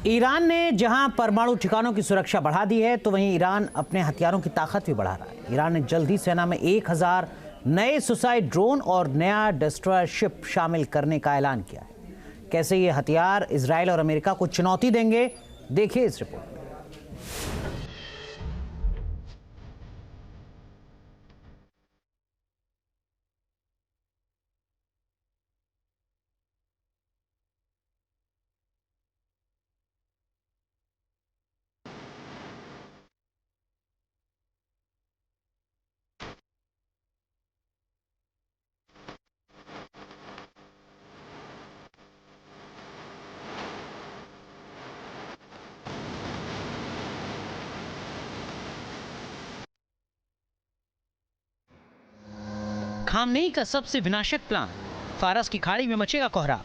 Iran ने जहां परमाणु ठिकानों की सुरक्षा बढ़ा दी है, तो वहीं ईरान अपने हथियारों की ताकत भी बढ़ा रहा है। ईरान ने जल्द ही सेना में 1000 नए सुसाइड ड्रोन और नया डिस्ट्रॉयर शिप शामिल करने का ऐलान किया है। कैसे ये हथियार इजराइल और अमेरिका को चुनौती देंगे, देखिए इस रिपोर्ट में। खामनेई का सबसे विनाशक प्लान, फारस की खाड़ी में मचेगा कोहरा।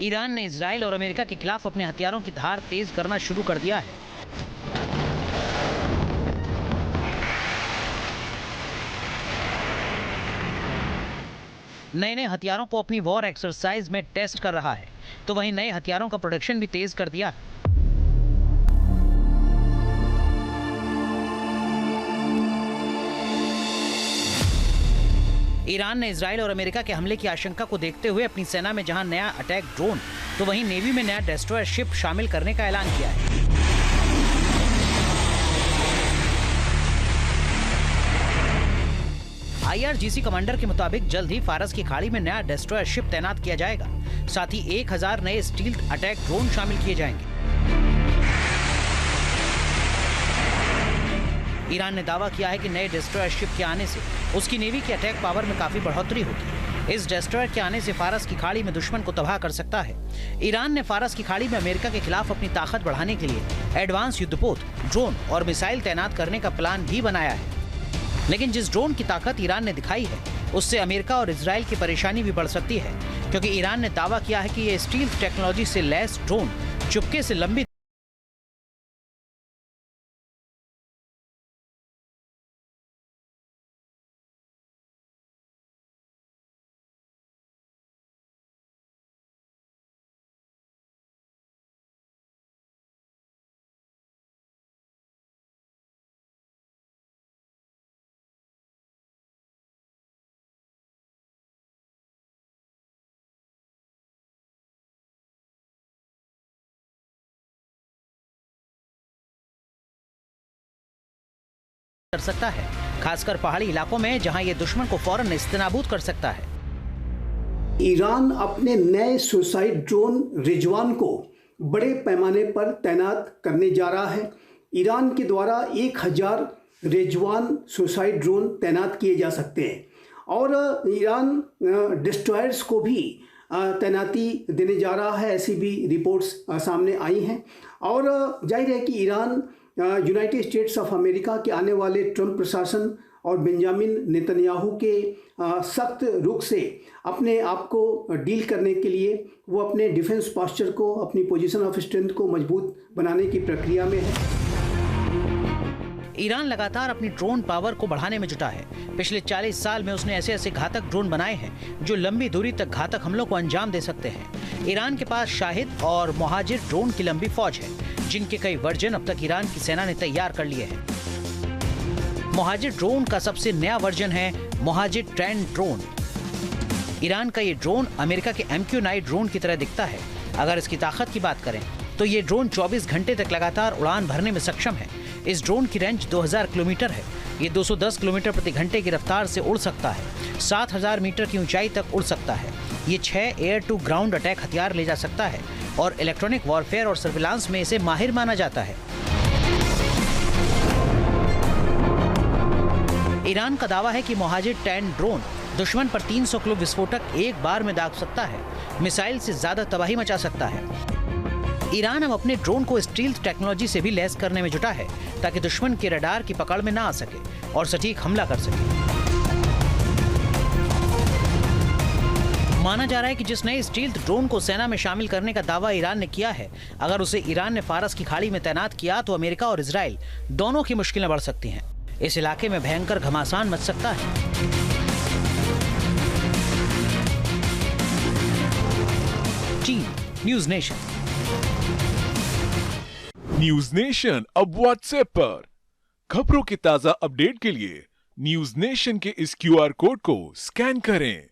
ईरान ने इजराइल और अमेरिका के खिलाफ अपने हथियारों की धार तेज करना शुरू कर दिया है। नए नए हथियारों को अपनी वॉर एक्सरसाइज में टेस्ट कर रहा है, तो वहीं नए हथियारों का प्रोडक्शन भी तेज कर दिया है। ईरान ने इजराइल और अमेरिका के हमले की आशंका को देखते हुए अपनी सेना में जहां नया अटैक ड्रोन, तो वहीं नेवी में नया डिस्ट्रॉयर शिप शामिल करने का ऐलान किया है। IRGC कमांडर के मुताबिक जल्द ही फारस की खाड़ी में नया डिस्ट्रॉयर शिप तैनात किया जाएगा। साथ ही 1000 नए स्टील्थ अटैक ड्रोन शामिल किए जाएंगे। ईरान ने दावा किया है कि नए डिस्ट्रॉयर शिप के आने से उसकी नेवी की अटैक पावर में काफी बढ़ोतरी होगी। इस डिस्ट्रॉयर के आने से फारस की खाड़ी में दुश्मन को तबाह कर सकता है। ईरान ने फारस की खाड़ी में अमेरिका के खिलाफ अपनी ताकत बढ़ाने के लिए एडवांस युद्धपोत, ड्रोन और मिसाइल तैनात करने का प्लान भी बनाया है। लेकिन जिस ड्रोन की ताकत ईरान ने दिखाई है, उससे अमेरिका और इजराइल की परेशानी भी बढ़ सकती है, क्योंकि ईरान ने दावा किया है कि ये स्टील्थ टेक्नोलॉजी से लैस ड्रोन चुपके से लंबी कर सकता है, खासकर पहाड़ी इलाकों में जहां ये दुश्मन को फौरन नेस्तनाबूद कर सकता है। ईरान अपने नए सुसाइड ड्रोन रिजवान को बड़े पैमाने पर तैनात करने जा रहा है। ईरान के द्वारा 1000 रिजवान सुसाइड ड्रोन तैनात किए जा सकते हैं और ईरान डिस्ट्रॉयर्स को भी तैनाती देने जा रहा है, ऐसी भी रिपोर्ट्स सामने आई हैं। और जाहिर है कि Iran United states of America के आने वाले ट्रंप प्रशासन और बेंजामिन नेतन्याहू के सख्त रुख से अपने आप को डील करने के लिए वो अपने डिफेंस पोस्चर को, अपनी पोजीशन ऑफ स्ट्रेंथ को मजबूत बनाने की प्रक्रिया में है। ईरान लगातार अपनी ड्रोन पावर को बढ़ाने में जुटा है। पिछले 40 साल में उसने ऐसे ऐसे घातक ड्रोन बनाए हैं जो लंबी दूरी तक घातक हमलों को अंजाम दे सकते हैं। ईरान के पास शाहिद और मुहाजिर ड्रोन की लंबी फौज है, जिनके कई वर्जन अब तक ईरान की सेना ने तैयार कर लिए हैं। मुहाजिर ड्रोन का सबसे नया वर्जन है मुहाजिर ट्रेंड ड्रोन। ईरान का ये ड्रोन अमेरिका के MQ-9 ड्रोन की तरह दिखता है। अगर इसकी ताकत की बात करें तो ये ड्रोन 24 घंटे तक लगातार उड़ान भरने में सक्षम है। इस ड्रोन की रेंज 2000 किलोमीटर है। ये 210 किलोमीटर प्रति घंटे की रफ्तार से उड़ सकता है। 7000 मीटर की ऊंचाई तक उड़ सकता है। ये 6 एयर टू ग्राउंड अटैक हथियार ले जा सकता है और इलेक्ट्रॉनिक वॉरफेयर और सर्विलांस में इसे माहिर माना जाता है। ईरान का दावा है कि मुहाजिर 10 ड्रोन दुश्मन पर 300 किलो विस्फोटक एक बार में दाग सकता है, मिसाइल से ज्यादा तबाही मचा सकता है। ईरान अब अपने ड्रोन को स्टील्थ टेक्नोलॉजी से भी लैस करने में जुटा है, ताकि दुश्मन के रडार की पकड़ में ना आ सके और सटीक हमला कर सके। माना जा रहा है कि जिस नए स्टील्थ ड्रोन को सेना में शामिल करने का दावा ईरान ने किया है, अगर उसे ईरान ने फारस की खाड़ी में तैनात किया तो अमेरिका और इजराइल दोनों की मुश्किलें बढ़ सकती हैं। इस इलाके में भयंकर घमासान मच सकता है। Team news nation. News nation अब व्हाट्सएप पर खबरों के ताजा अपडेट के लिए न्यूज नेशन के इस QR कोड को स्कैन करें।